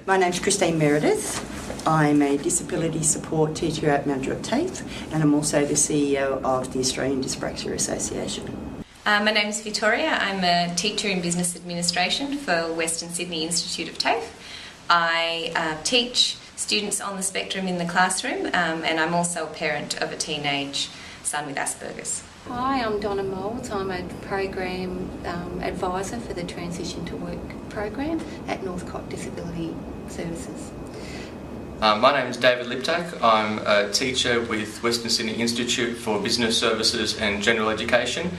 My name's Christine Meredith. I'm a disability support teacher at Mount Druitt TAFE, and I'm also the CEO of the Australian Dyspraxia Association. My name is Victoria. I'm a teacher in business administration for Western Sydney Institute of TAFE. I teach students on the spectrum in the classroom, and I'm also a parent of a teenage son with Asperger's. Hi, I'm Donna Moulds. I'm a program advisor for the Transition to Work program at Northcote Disability Services. My name is David Liptak. I'm a teacher with Western Sydney Institute for Business Services and General Education,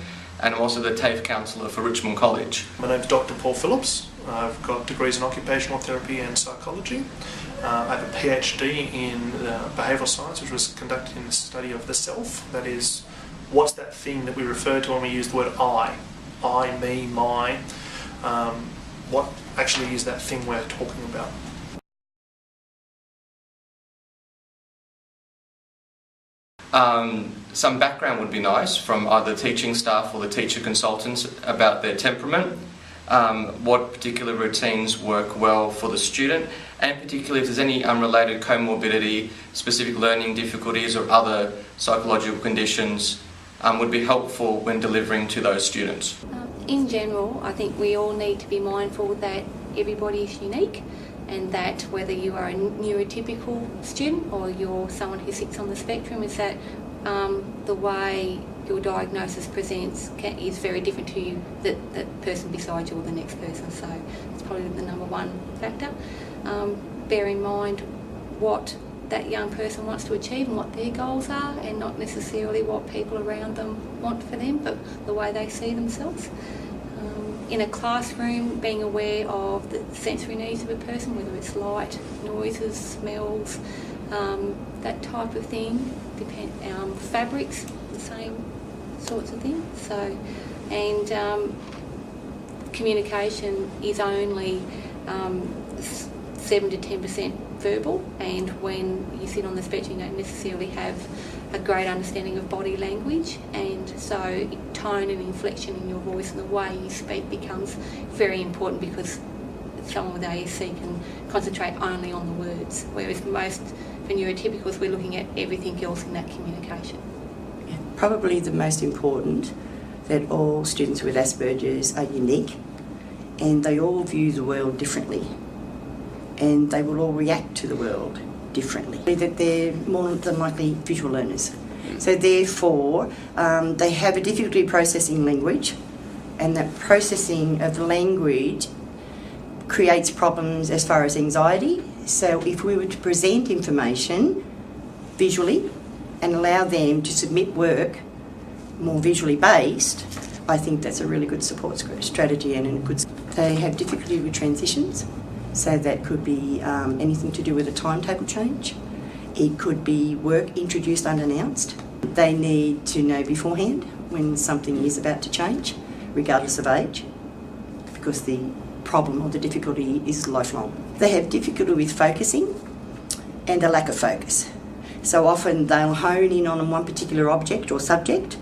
and I'm also the TAFE counsellor for Richmond College. My name is Dr. Paul Phillips. I've got degrees in occupational therapy and psychology. I have a PhD in behavioural science, which was conducted in the study of the self. That is, what's that thing that we refer to when we use the word I, me, my. What actually is that thing we're talking about? Some background would be nice from either teaching staff or the teacher consultants about their temperament, what particular routines work well for the student, and particularly if there's any unrelated comorbidity, specific learning difficulties or other psychological conditions would be helpful when delivering to those students. In general, I think we all need to be mindful that everybody is unique, and that whether you are a neurotypical student or you're someone who sits on the spectrum, is that the way your diagnosis presents is very different to you, the person beside you or the next person. So it's probably the number one factor. Bear in mind what that young person wants to achieve and what their goals are, and not necessarily what people around them want for them, but the way they see themselves. In a classroom, being aware of the sensory needs of a person, whether it's light, noises, smells, that type of thing. Fabrics, the same sorts of things. So, and communication is only 7 to 10% verbal, and when you sit on the spectrum, you don't necessarily have a great understanding of body language, and so tone and inflection in your voice and the way you speak becomes very important, because someone with ASC can concentrate only on the words, whereas most for neurotypicals we're looking at everything else in that communication. Probably the most important, that all students with Asperger's are unique and they all view the world differently, and they will all react to the world differently. That they're more than likely visual learners. So therefore, they have a difficulty processing language, and that processing of language creates problems as far as anxiety. So if we were to present information visually and allow them to submit work more visually based, I think that's a really good support strategy and a good. They have difficulty with transitions. So that could be anything to do with a timetable change. It could be work introduced unannounced. They need to know beforehand when something is about to change, regardless of age, because the problem or the difficulty is lifelong. They have difficulty with focusing and a lack of focus. So often they'll hone in on one particular object or subject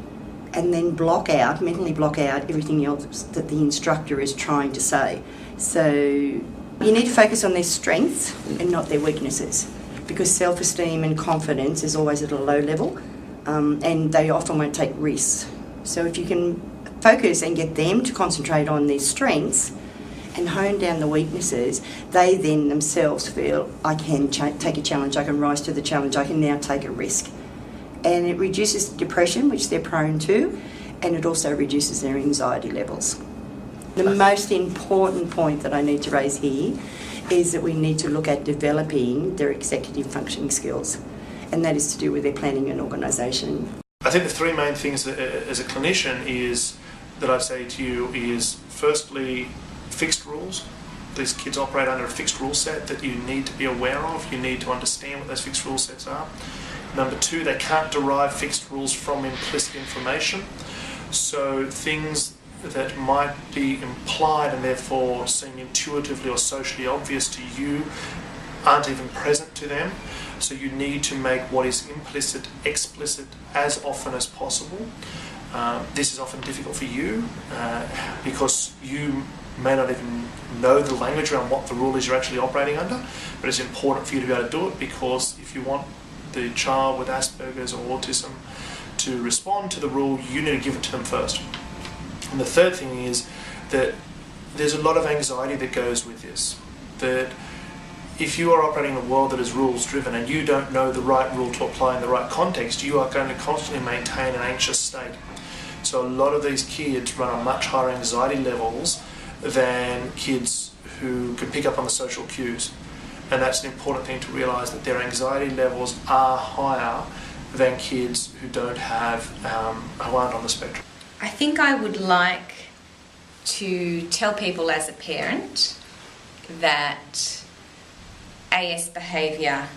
and then mentally block out everything else that the instructor is trying to say. So you need to focus on their strengths and not their weaknesses, because self-esteem and confidence is always at a low level, and they often won't take risks. So if you can focus and get them to concentrate on their strengths and hone down the weaknesses, they then themselves feel, I can take a challenge, I can rise to the challenge, I can now take a risk. And it reduces depression, which they're prone to, and it also reduces their anxiety levels. The most important point that I need to raise here is that we need to look at developing their executive functioning skills, and that is to do with their planning and organisation. I think the three main things as a clinician is that I'd say to you is, firstly, fixed rules. These kids operate under a fixed rule set that you need to be aware of. You need to understand what those fixed rule sets are. Number two, they can't derive fixed rules from implicit information. So things that might be implied and therefore seem intuitively or socially obvious to you aren't even present to them. So you need to make what is implicit explicit as often as possible. This is often difficult for you because you may not even know the language around what the rule is you're actually operating under, but it's important for you to be able to do it, because if you want the child with Asperger's or autism to respond to the rule, you need to give it to them first. And the third thing is that there's a lot of anxiety that goes with this. That if you are operating in a world that is rules driven and you don't know the right rule to apply in the right context, you are going to constantly maintain an anxious state. So a lot of these kids run on much higher anxiety levels than kids who can pick up on the social cues. And that's an important thing to realise, that their anxiety levels are higher than kids who don't have, who aren't on the spectrum. I think I would like to tell people as a parent that AS behaviour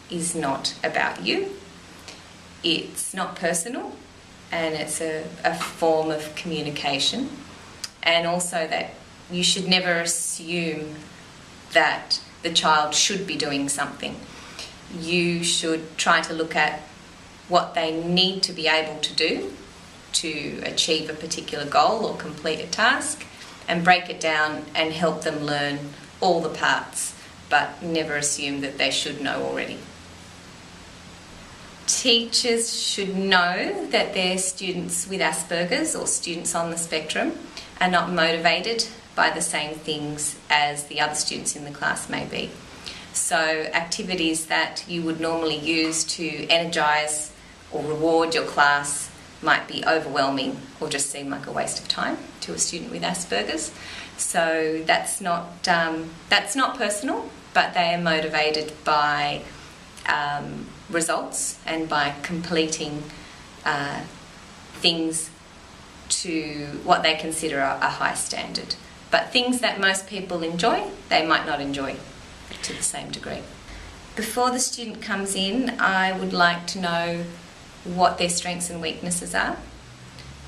is not about you. It's not personal, and it's a form of communication. And also that you should never assume that the child should be doing something. You should try to look at what they need to be able to do to achieve a particular goal or complete a task, and break it down and help them learn all the parts, but never assume that they should know already. Teachers should know that their students with Asperger's or students on the spectrum are not motivated by the same things as the other students in the class may be. So activities that you would normally use to energise or reward your class might be overwhelming or just seem like a waste of time to a student with Asperger's. So that's not personal, but they are motivated by results and by completing things to what they consider a high standard. But things that most people enjoy, they might not enjoy to the same degree. Before the student comes in, I would like to know what their strengths and weaknesses are.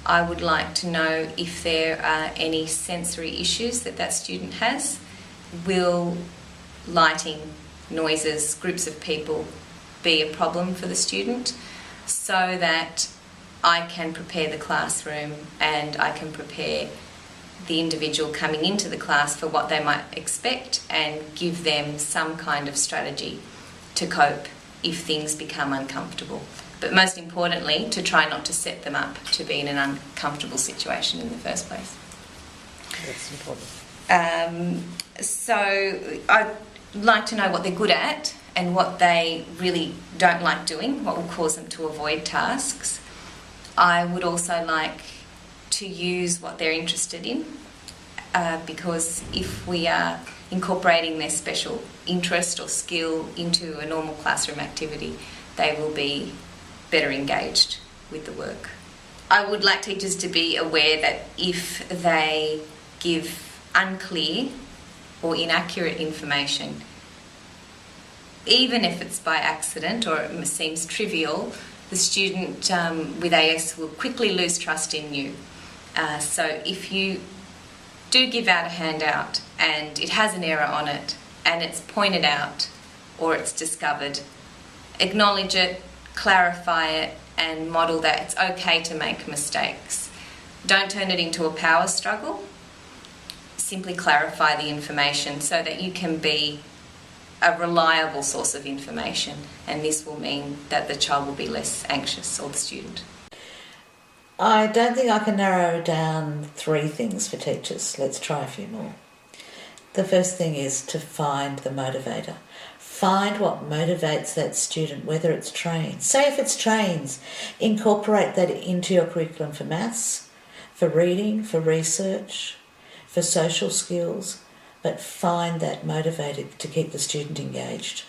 I would like to know if there are any sensory issues that student has. Will lighting, noises, groups of people be a problem for the student, so that I can prepare the classroom and I can prepare the individual coming into the class for what they might expect and give them some kind of strategy to cope if things become uncomfortable. But most importantly, to try not to set them up to be in an uncomfortable situation in the first place. That's important. So I'd like to know what they're good at and what they really don't like doing, what will cause them to avoid tasks. I would also like to use what they're interested in, because if we are incorporating their special interest or skill into a normal classroom activity, they will be better engaged with the work. I would like teachers to be aware that if they give unclear or inaccurate information, even if it's by accident or it seems trivial, the student with AS will quickly lose trust in you. So if you do give out a handout and it has an error on it and it's pointed out or it's discovered, acknowledge it, clarify it, and model that it's okay to make mistakes. Don't turn it into a power struggle. Simply clarify the information so that you can be a reliable source of information, and this will mean that the child will be less anxious, or the student. I don't think I can narrow down 3 things for teachers. Let's try a few more. The first thing is to find the motivator. Find what motivates that student, whether it's trains. Say if it's trains, incorporate that into your curriculum for maths, for reading, for research, for social skills, but find that motivator to keep the student engaged.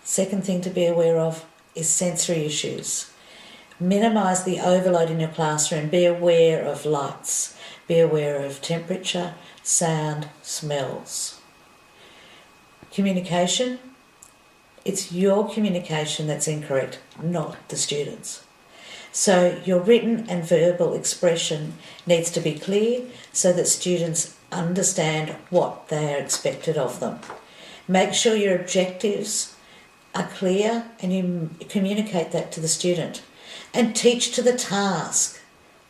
Second thing to be aware of is sensory issues. Minimise the overload in your classroom. Be aware of lights. Be aware of temperature, sound, smells. Communication. It's your communication that's incorrect, not the students. So your written and verbal expression needs to be clear so that students understand what they are expected of them. Make sure your objectives are clear and you communicate that to the student. And teach to the task.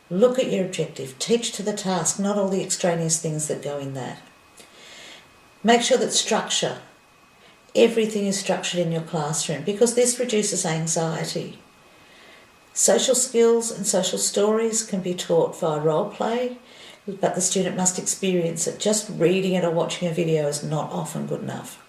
Look at your objective. Teach to the task, not all the extraneous things that go in that. Make sure that structure, everything is structured in your classroom, because this reduces anxiety. Social skills and social stories can be taught via role play, but the student must experience it. Just reading it or watching a video is not often good enough.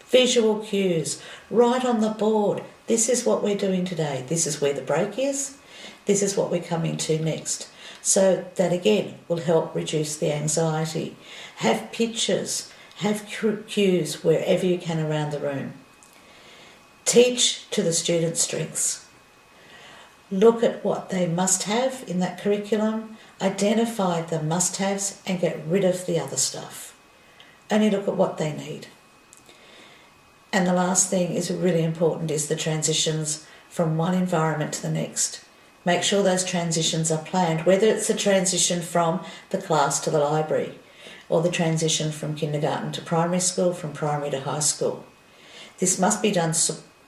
Visual cues, right on the board. This is what we're doing today. This is where the break is. This is what we're coming to next. So that again will help reduce the anxiety. Have pictures, have cues wherever you can around the room. Teach to the students' strengths. Look at what they must have in that curriculum, identify the must-haves and get rid of the other stuff. Only look at what they need. And the last thing is really important is the transitions from one environment to the next. Make sure those transitions are planned, whether it's the transition from the class to the library or the transition from kindergarten to primary school, from primary to high school. This must be done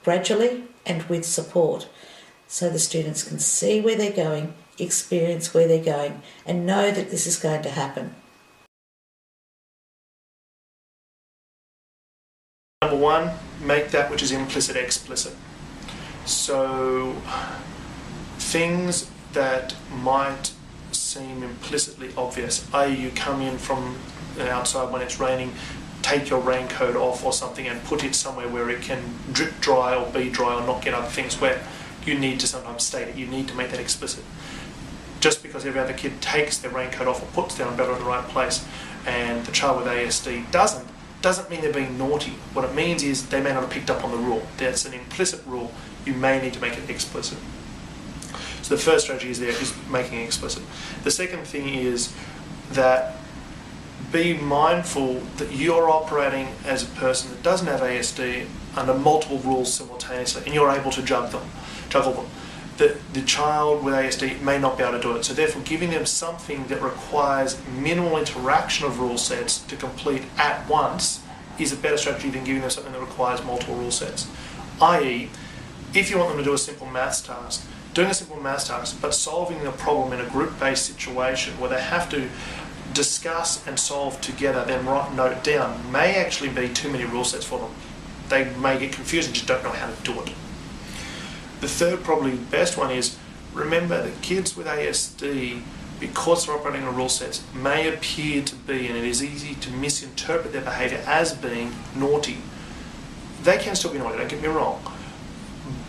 gradually and with support so the students can see where they're going, experience where they're going and know that this is going to happen. Number one, make that which is implicit explicit. So things that might seem implicitly obvious, i.e. you come in from outside when it's raining, take your raincoat off or something and put it somewhere where it can drip dry or be dry or not get other things wet. You need to sometimes state it, you need to make that explicit. Just because every other kid takes their raincoat off or puts their umbrella in the right place and the child with ASD doesn't mean they're being naughty. What it means is they may not have picked up on the rule. That's an implicit rule. You may need to make it explicit. So the first strategy is making it explicit. The second thing is that be mindful that you're operating as a person that doesn't have ASD under multiple rules simultaneously and you're able to juggle them. The child with ASD may not be able to do it, so therefore giving them something that requires minimal interaction of rule sets to complete at once is a better strategy than giving them something that requires multiple rule sets. i.e., if you want them to do a simple maths task, doing a simple maths task but solving the problem in a group-based situation where they have to discuss and solve together, then note down, may actually be too many rule sets for them. They may get confused and just don't know how to do it. The third, probably the best one, is remember that kids with ASD, because they're operating on rule sets, may appear to be, and it is easy to misinterpret their behaviour as being naughty. They can still be naughty, don't get me wrong.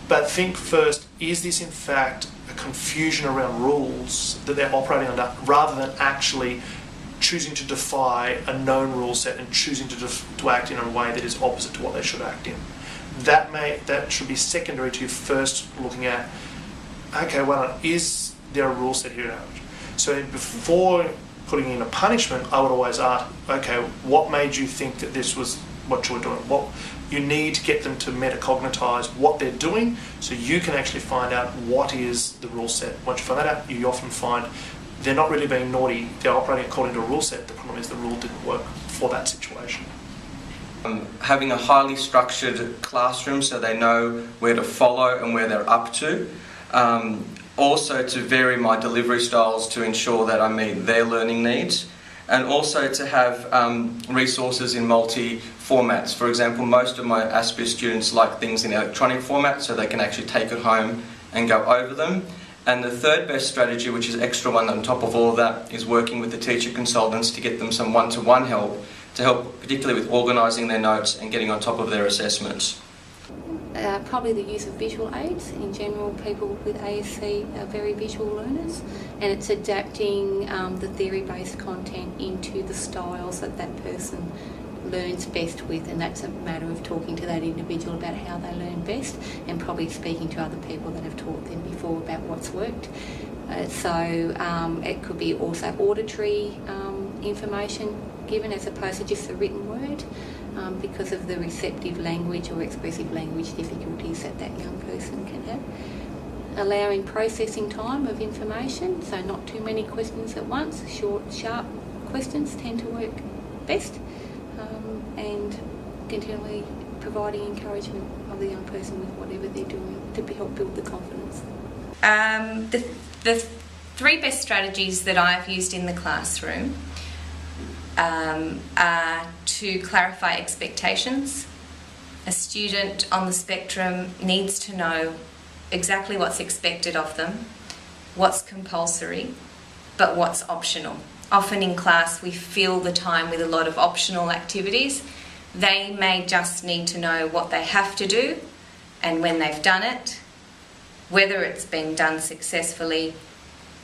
But think first, is this in fact a confusion around rules that they're operating under, rather than actually choosing to defy a known rule set and choosing to act in a way that is opposite to what they should act in? That should be secondary to you first looking at, okay, well, is there a rule set here? So before putting in a punishment, I would always ask, okay, what made you think that this was what you were doing? What you need to get them to metacognitize what they're doing so you can actually find out what is the rule set. Once you find that out, you often find they're not really being naughty, they're operating according to a rule set. The problem is the rule didn't work for that situation. Having a highly structured classroom so they know where to follow and where they're up to. Also to vary my delivery styles to ensure that I meet their learning needs. And also to have resources in multi-formats. For example, most of my ASPIR students like things in electronic format so they can actually take it home and go over them. And the third best strategy, which is extra one on top of all of that, is working with the teacher consultants to get them some one-to-one help, to help particularly with organising their notes and getting on top of their assessments. Probably the use of visual aids. In general, people with ASC are very visual learners, and it's adapting the theory-based content into the styles that that person learns best with, and that's a matter of talking to that individual about how they learn best and probably speaking to other people that have taught them before about what's worked. So it could be also auditory information given as opposed to just a written word, because of the receptive language or expressive language difficulties that that young person can have. Allowing processing time of information, so not too many questions at once. Short, sharp questions tend to work best, and continually providing encouragement of the young person with whatever they're doing to help build the confidence. The three best strategies that I've used in the classroom are to clarify expectations. A student on the spectrum needs to know exactly what's expected of them, what's compulsory, but what's optional. Often in class we fill the time with a lot of optional activities. They may just need to know what they have to do and when they've done it, whether it's been done successfully,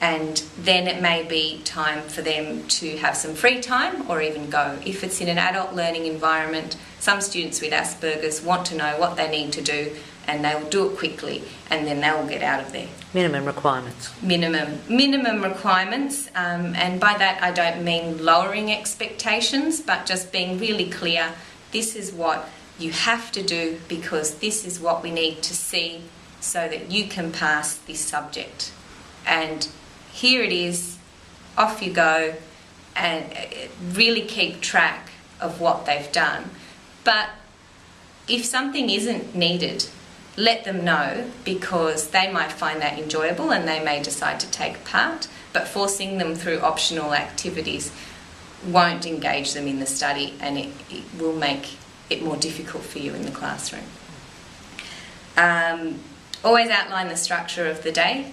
and then it may be time for them to have some free time or even go. If it's in an adult learning environment, some students with Asperger's want to know what they need to do and they'll do it quickly and then they'll get out of there. Minimum requirements. Minimum requirements, and by that I don't mean lowering expectations, but just being really clear, this is what you have to do because this is what we need to see so that you can pass this subject. And here it is, off you go, and really keep track of what they've done. But if something isn't needed, let them know, because they might find that enjoyable and they may decide to take part, but forcing them through optional activities won't engage them in the study, and it will make it more difficult for you in the classroom. Always outline the structure of the day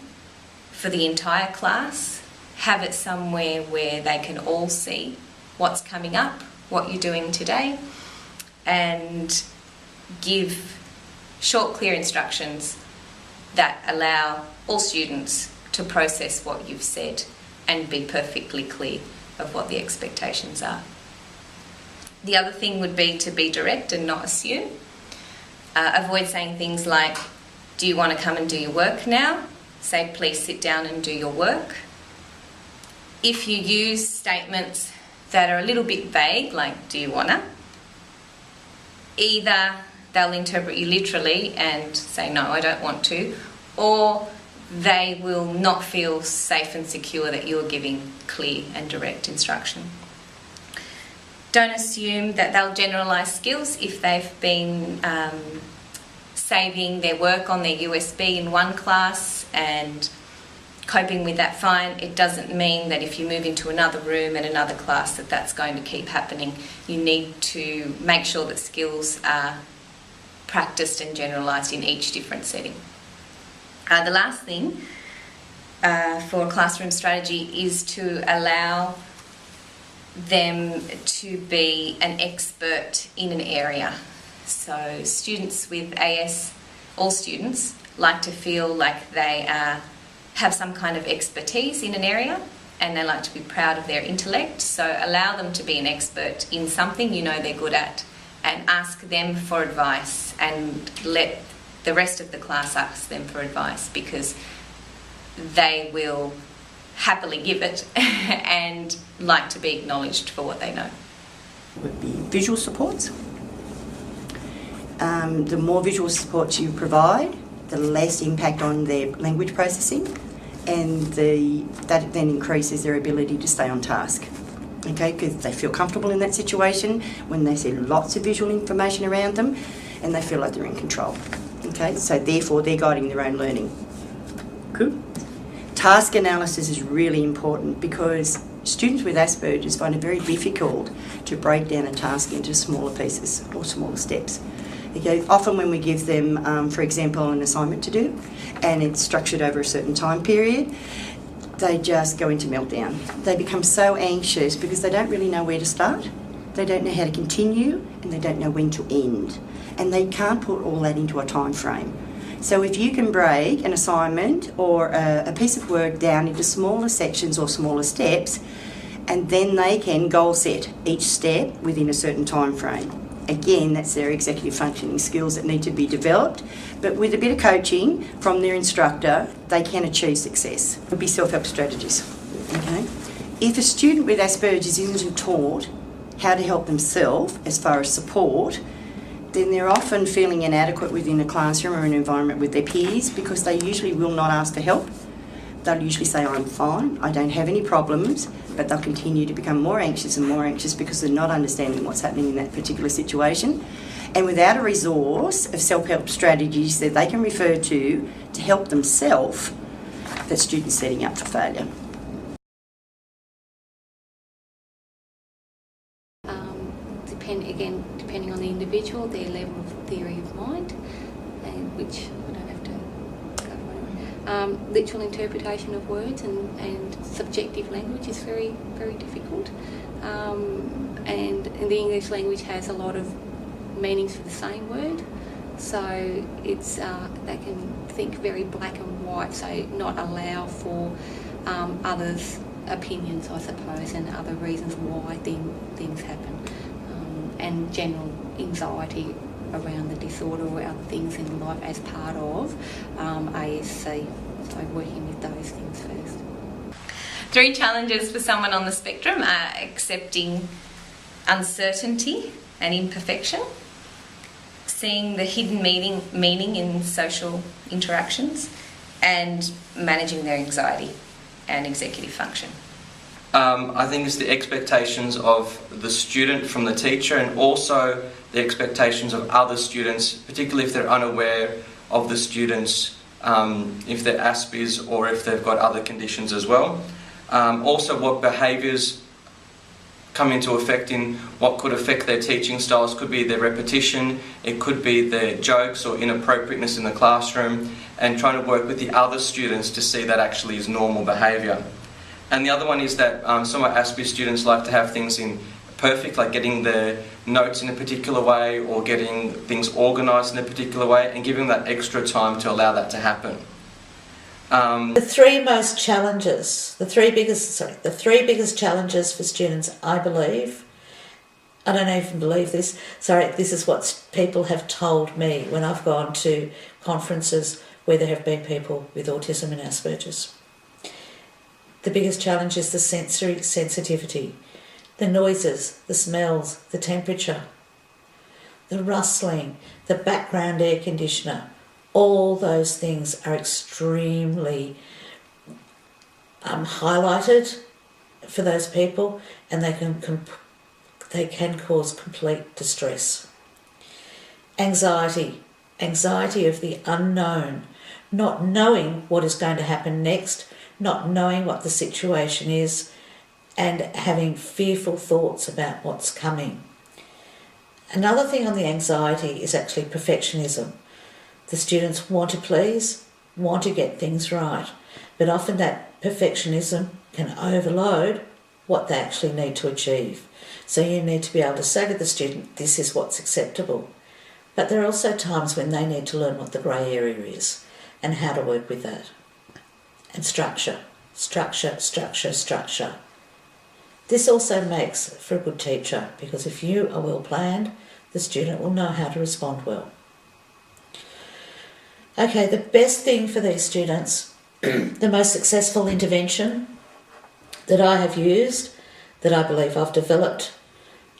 for the entire class. Have it somewhere where they can all see what's coming up, what you're doing today, and give short, clear instructions that allow all students to process what you've said and be perfectly clear of what the expectations are. The other thing would be to be direct and not assume. Avoid saying things like, do you want to come and do your work now? Say, please sit down and do your work. If you use statements that are a little bit vague, like, do you wanna? Either they'll interpret you literally and say, no, I don't want to, or they will not feel safe and secure that you're giving clear and direct instruction. Don't assume that they'll generalise skills. If they've been saving their work on their USB in one class and coping with that fine, it doesn't mean that if you move into another room and another class that that's going to keep happening. You need to make sure that skills are practiced and generalised in each different setting. The last thing for classroom strategy is to allow them to be an expert in an area. So students with AS, all students, like to feel like they have some kind of expertise in an area, and they like to be proud of their intellect. So allow them to be an expert in something you know they're good at, and ask them for advice, and let the rest of the class ask them for advice, because they will happily give it and like to be acknowledged for what they know. Would be visual supports. The more visual supports you provide, the less impact on their language processing, and that then increases their ability to stay on task. Okay, because they feel comfortable in that situation when they see lots of visual information around them and they feel like they're in control. Okay, so therefore they're guiding their own learning. Good. Task analysis is really important because students with Asperger's find it very difficult to break down a task into smaller pieces or smaller steps. Okay, often when we give them, for example, an assignment to do and it's structured over a certain time period, they just go into meltdown. They become so anxious because they don't really know where to start, they don't know how to continue, and they don't know when to end. And they can't put all that into a time frame. So if you can break an assignment or a piece of work down into smaller sections or smaller steps, and then they can goal set each step within a certain time frame. Again, that's their executive functioning skills that need to be developed, but with a bit of coaching from their instructor, they can achieve success. It would be self-help strategies. Okay? If a student with Asperger's isn't taught how to help themselves as far as support, then they're often feeling inadequate within a classroom or an environment with their peers, because they usually will not ask for help. They'll usually say, I'm fine, I don't have any problems, but they'll continue to become more anxious and more anxious because they're not understanding what's happening in that particular situation. And without a resource of self-help strategies that they can refer to help themselves, that student's setting up for failure. Depending on the individual, their level of theory of mind, and which I don't have to go over. Literal interpretation of words and subjective language is very, very difficult. And the English language has a lot of meanings for the same word, so it's they can think very black and white, so not allow for others' opinions, I suppose, and other reasons why things happen. And general anxiety around the disorder or other things in life as part of ASC. So working with those things first. 3 challenges for someone on the spectrum are accepting uncertainty and imperfection, seeing the hidden meaning in social interactions, and managing their anxiety and executive function. I think it's the expectations of the student from the teacher, and also the expectations of other students, particularly if they're unaware of the students, if they're Asperger's or if they've got other conditions as well. Also what behaviours come into effect in what could affect their teaching styles. Could be their repetition, it could be their jokes or inappropriateness in the classroom, and trying to work with the other students to see that actually is normal behaviour. And the other one is that some of Asperger's students like to have things in perfect, like getting their notes in a particular way or getting things organised in a particular way, and giving that extra time to allow that to happen. The three biggest challenges for students, I believe, I don't even believe this, this is what people have told me when I've gone to conferences where there have been people with autism and Asperger's. The biggest challenge is the sensory sensitivity, the noises, the smells, the temperature, the rustling, the background air conditioner. All those things are extremely highlighted for those people, and they can cause complete distress. Anxiety of the unknown, not knowing what is going to happen next, not knowing what the situation is, and having fearful thoughts about what's coming. Another thing on the anxiety is actually perfectionism. The students want to please, want to get things right, but often that perfectionism can overload what they actually need to achieve. So you need to be able to say to the student, this is what's acceptable. But there are also times when they need to learn what the grey area is and how to work with that. And structure. This also makes for a good teacher, because if you are well planned, the student will know how to respond well. Okay, the best thing for these students, the most successful intervention that I have used, that I believe I've developed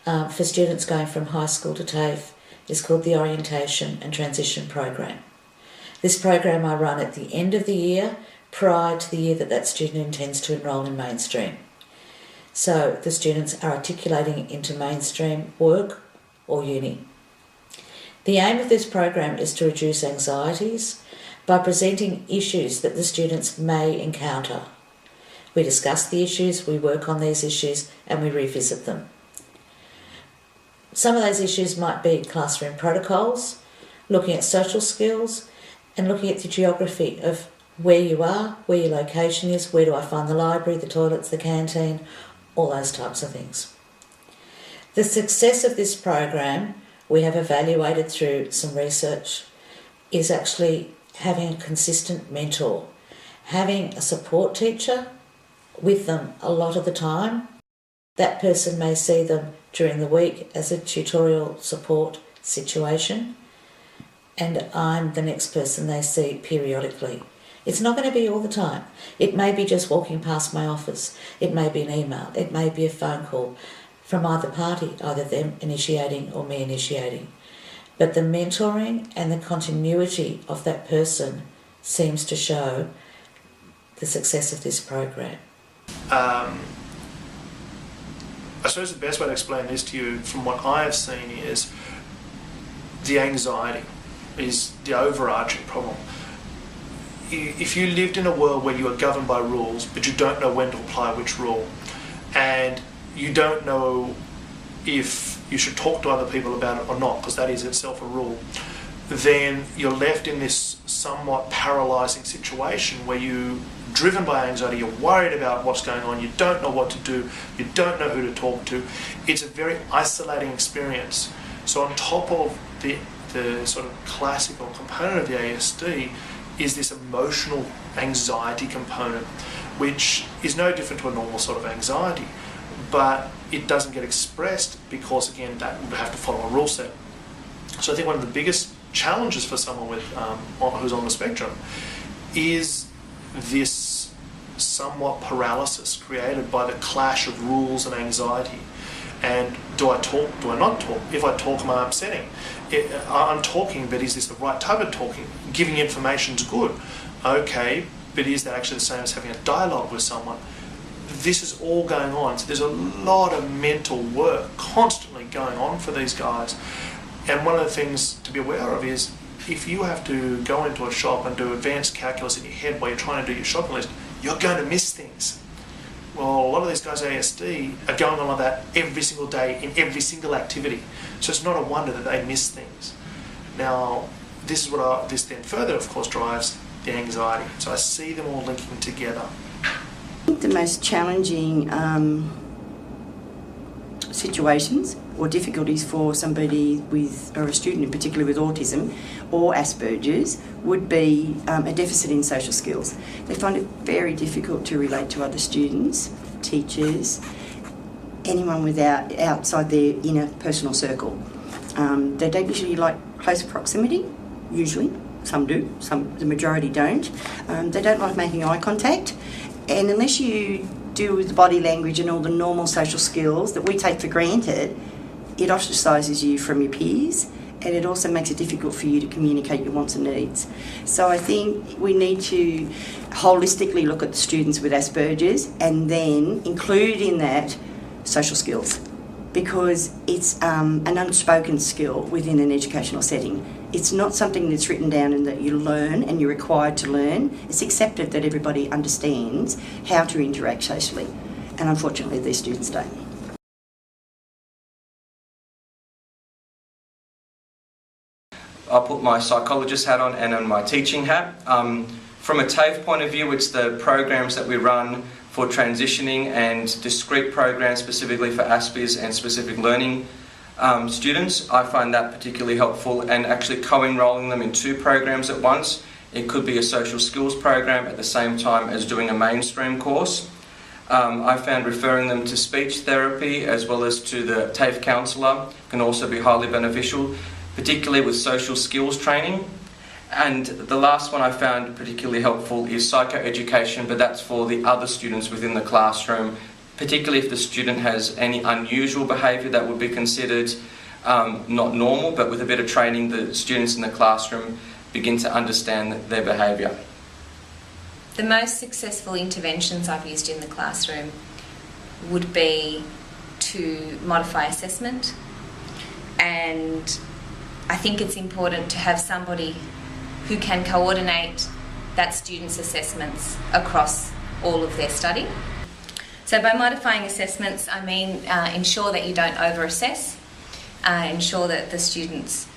for students going from high school to TAFE, is called the Orientation and Transition Program. This program I run at the end of the year, prior to the year that student intends to enrol in mainstream. So the students are articulating into mainstream work or uni. The aim of this program is to reduce anxieties by presenting issues that the students may encounter. We discuss the issues, we work on these issues, and we revisit them. Some of those issues might be classroom protocols, looking at social skills, and looking at the geography of where you are, where your location is, where do I find the library, the toilets, the canteen, all those types of things. The success of this program, we have evaluated through some research, is actually having a consistent mentor, having a support teacher with them a lot of the time. That person may see them during the week as a tutorial support situation, and I'm the next person they see periodically. It's not going to be all the time. It may be just walking past my office. It may be an email. It may be a phone call from either party, either them initiating or me initiating. But the mentoring and the continuity of that person seems to show the success of this program. I suppose the best way to explain this to you from what I have seen is the anxiety is the overarching problem. if you lived in a world where you are governed by rules, but you don't know when to apply which rule, and you don't know if you should talk to other people about it or not, because that is itself a rule, then you're left in this somewhat paralysing situation where you, driven by anxiety, you're worried about what's going on, you don't know what to do, you don't know who to talk to. It's a very isolating experience. So on top of the sort of classical component of the ASD is this emotional anxiety component, which is no different to a normal sort of anxiety, but it doesn't get expressed because, again, that would have to follow a rule set. So I think one of the biggest challenges for someone with who's on the spectrum is this somewhat paralysis created by the clash of rules and anxiety. And do I talk, do I not talk? If I talk, am I upsetting? I'm talking, but is this the right type of talking? Giving information is good. Okay, but is that actually the same as having a dialogue with someone? This is all going on. So there's a lot of mental work constantly going on for these guys. And one of the things to be aware of is if you have to go into a shop and do advanced calculus in your head while you're trying to do your shopping list, you're going to miss things. Well, a lot of these guys with ASD are going on like that every single day in every single activity. So it's not a wonder that they miss things. Now, this is what this then further, of course, drives the anxiety. So I see them all linking together. I think the most challenging situations or difficulties for somebody with, or a student in particular with autism or Asperger's, would be a deficit in social skills. They find it very difficult to relate to other students, teachers, anyone outside their inner personal circle. They don't usually like close proximity, usually. Some do, the majority don't. They don't like making eye contact, and unless you deal with the body language and all the normal social skills that we take for granted, it ostracises you from your peers, and it also makes it difficult for you to communicate your wants and needs. So I think we need to holistically look at the students with Asperger's and then include in that social skills, because it's an unspoken skill within an educational setting. It's not something that's written down and that you learn and you're required to learn. It's accepted that everybody understands how to interact socially, and unfortunately these students don't. I'll put my psychologist hat on and on my teaching hat. From a TAFE point of view, it's the programs that we run for transitioning and discrete programs specifically for Asperger's and specific learning students. I find that particularly helpful, and actually co-enrolling them in two programs at once. It could be a social skills program at the same time as doing a mainstream course. I found referring them to speech therapy as well as to the TAFE counsellor can also be highly beneficial, particularly with social skills training. And the last one I found particularly helpful is psychoeducation, but that's for the other students within the classroom, particularly if the student has any unusual behaviour that would be considered not normal, but with a bit of training, the students in the classroom begin to understand their behaviour. The most successful interventions I've used in the classroom would be to modify assessment, and I think it's important to have somebody who can coordinate that student's assessments across all of their study. So by modifying assessments, I mean ensure that you don't over-assess, ensure that the students'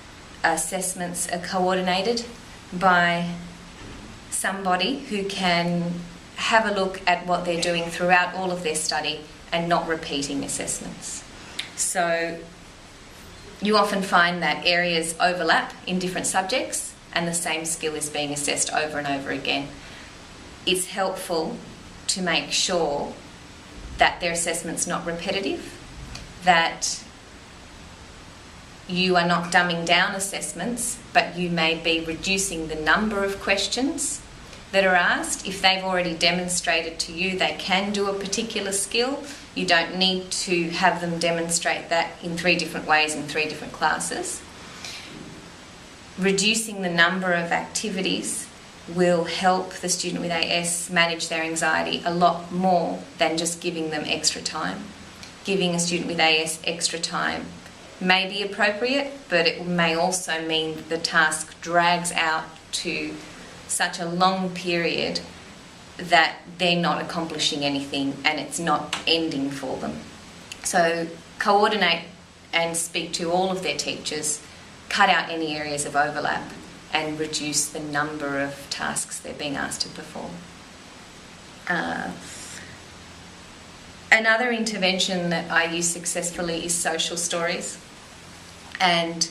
assessments are coordinated by somebody who can have a look at what they're doing throughout all of their study and not repeating assessments. So you often find that areas overlap in different subjects and the same skill is being assessed over and over again. It's helpful to make sure that their assessment's not repetitive, that you are not dumbing down assessments, but you may be reducing the number of questions that are asked. If they've already demonstrated to you they can do a particular skill, you don't need to have them demonstrate that in 3 different ways in 3 different classes. Reducing the number of activities will help the student with AS manage their anxiety a lot more than just giving them extra time. Giving a student with AS extra time may be appropriate, but it may also mean the task drags out to such a long period that they're not accomplishing anything and it's not ending for them. So coordinate and speak to all of their teachers, cut out any areas of overlap and reduce the number of tasks they're being asked to perform. Another intervention that I use successfully is social stories. And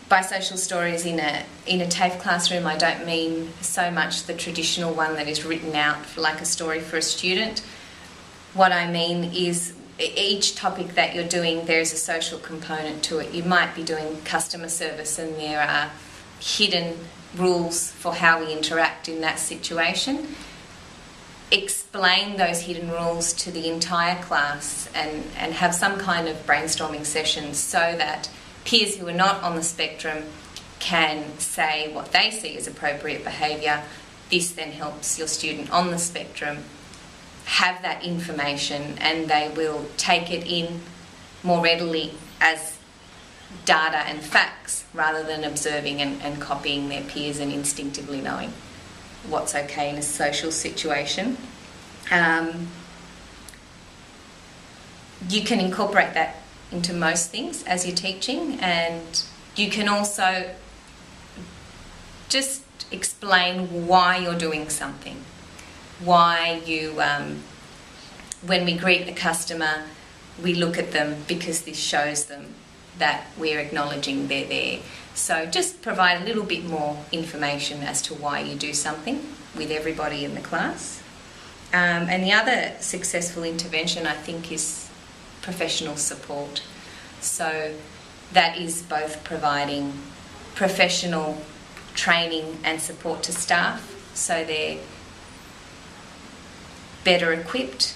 by social stories in a TAFE classroom, I don't mean so much the traditional one that is written out like a story for a student. What I mean is each topic that you're doing, there's a social component to it. You might be doing customer service and there are hidden rules for how we interact in that situation. Explain those hidden rules to the entire class and have some kind of brainstorming sessions so that peers who are not on the spectrum can say what they see as appropriate behaviour. This then helps your student on the spectrum have that information and they will take it in more readily as data and facts rather than observing and copying their peers and instinctively knowing what's okay in a social situation. You can incorporate that into most things as you're teaching, and you can also just explain why you're doing something. Why you, when we greet a customer, we look at them because this shows them that we're acknowledging they're there. So just provide a little bit more information as to why you do something with everybody in the class. And the other successful intervention, I think, is professional support. So that is both providing professional training and support to staff so they're better equipped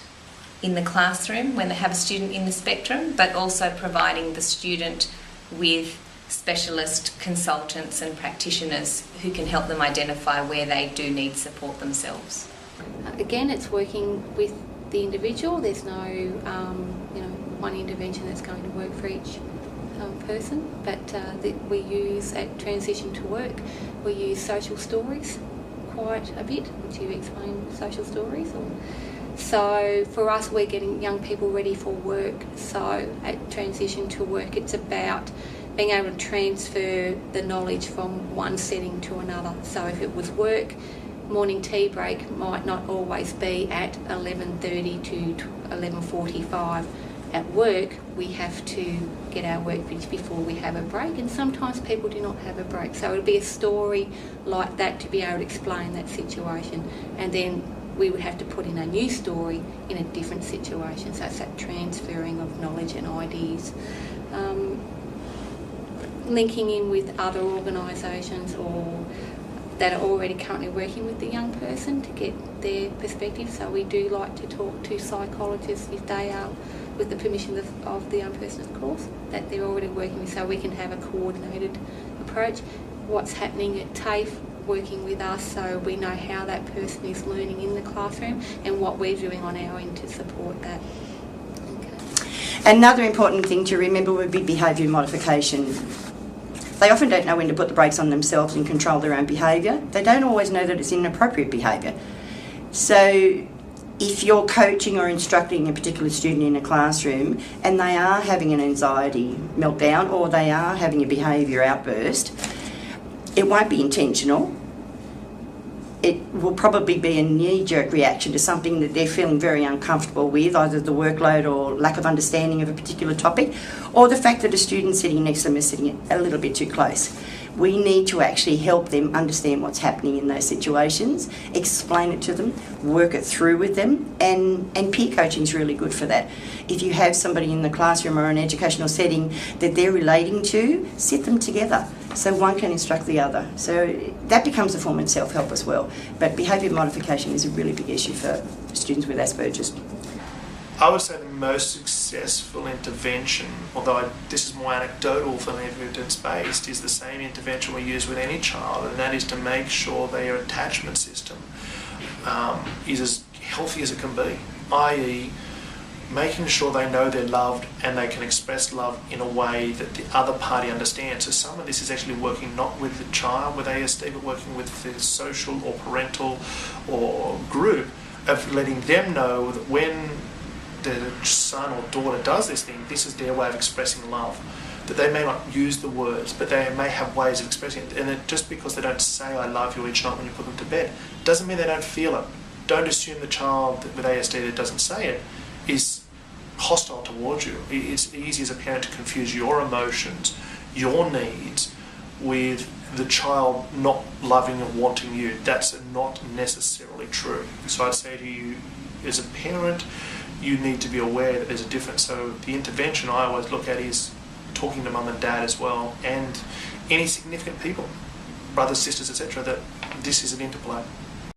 in the classroom when they have a student in the spectrum, but also providing the student with specialist consultants and practitioners who can help them identify where they do need support themselves. Again, it's working with the individual. There's no one intervention that's going to work for each person, but we use at Transition to Work, we use social stories quite a bit. Would you explain social stories? So for us, we're getting young people ready for work. So at Transition to Work, it's about being able to transfer the knowledge from one setting to another. So if it was work, morning tea break might not always be at 11:30 to 11:45. At work, we have to get our work finished before we have a break, and sometimes people do not have a break. So it'll be a story like that to be able to explain that situation, and then we would have to put in a new story in a different situation. So it's that transferring of knowledge and ideas. Linking in with other organisations or that are already currently working with the young person to get their perspective. So we do like to talk to psychologists if they are, with the permission of the young person, of course, that they're already working with, so we can have a coordinated approach. What's happening at TAFE, working with us, so we know how that person is learning in the classroom and what we're doing on our end to support that. Okay. Another important thing to remember would be behaviour modification. They often don't know when to put the brakes on themselves and control their own behaviour. They don't always know that it's inappropriate behaviour. So if you're coaching or instructing a particular student in a classroom and they are having an anxiety meltdown or they are having a behaviour outburst, it won't be intentional. It will probably be a knee-jerk reaction to something that they're feeling very uncomfortable with, either the workload or lack of understanding of a particular topic, or the fact that a student sitting next to them is sitting a little bit too close. We need to actually help them understand what's happening in those situations, explain it to them, work it through with them, and peer coaching is really good for that. If you have somebody in the classroom or an educational setting that they're relating to, sit them together so one can instruct the other. So that becomes a form of self-help as well. But behaviour modification is a really big issue for students with Asperger's. I would say the most successful intervention, although this is more anecdotal than evidence-based, is the same intervention we use with any child, and that is to make sure their attachment system is as healthy as it can be, i.e. making sure they know they're loved and they can express love in a way that the other party understands. So some of this is actually working not with the child with ASD, but working with the social or parental or group, of letting them know that when the son or daughter does this thing, this is their way of expressing love. That they may not use the words, but they may have ways of expressing it. And that just because they don't say "I love you" each night when you put them to bed, doesn't mean they don't feel it. Don't assume the child with ASD that doesn't say it is hostile towards you. It's easy as a parent to confuse your emotions, your needs, with the child not loving and wanting you. That's not necessarily true. So I'd say to you, as a parent, you need to be aware that there's a difference. So the intervention I always look at is talking to mum and dad as well, and any significant people, brothers, sisters, etc., that this is an interplay.